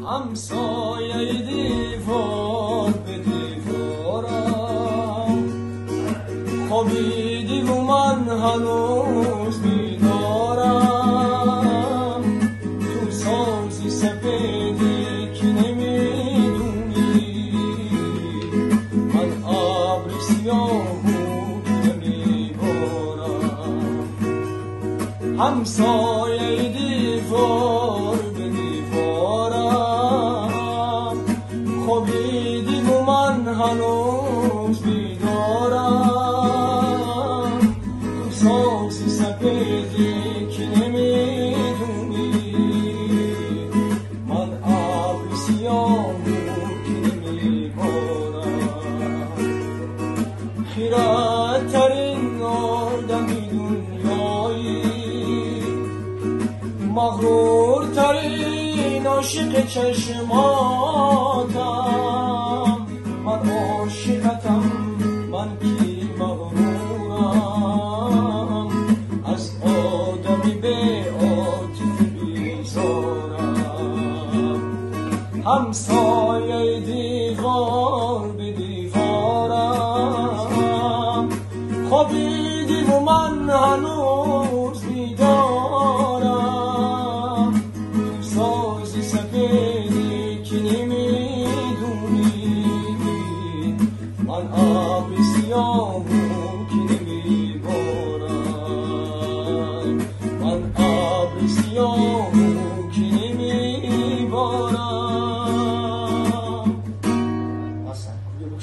همسایه دیوار به دیوارم خوابیدی و من هنوز بیدارم. تو سازی سپیدی که نمیدونی من ابر سیاهو نمیبارم. همسایه دیوار به دیوارم خوابیدی و من هنوز بیدارم. تو سازی سپیدی که نمیدونی من ابر سیاهو که نمیبارم. خیرت ترین آدمی دنیایی، مغرور ترین عاشق چشماتم. من عاشقتم، من کی مغرورم، از آدمی به عاطفه بیزارم. همسایه دیوار به دیوارم خوابیدی و من هنوز بیدارم. تو سازی سپیدی که نمیدونی من ابر سیاهو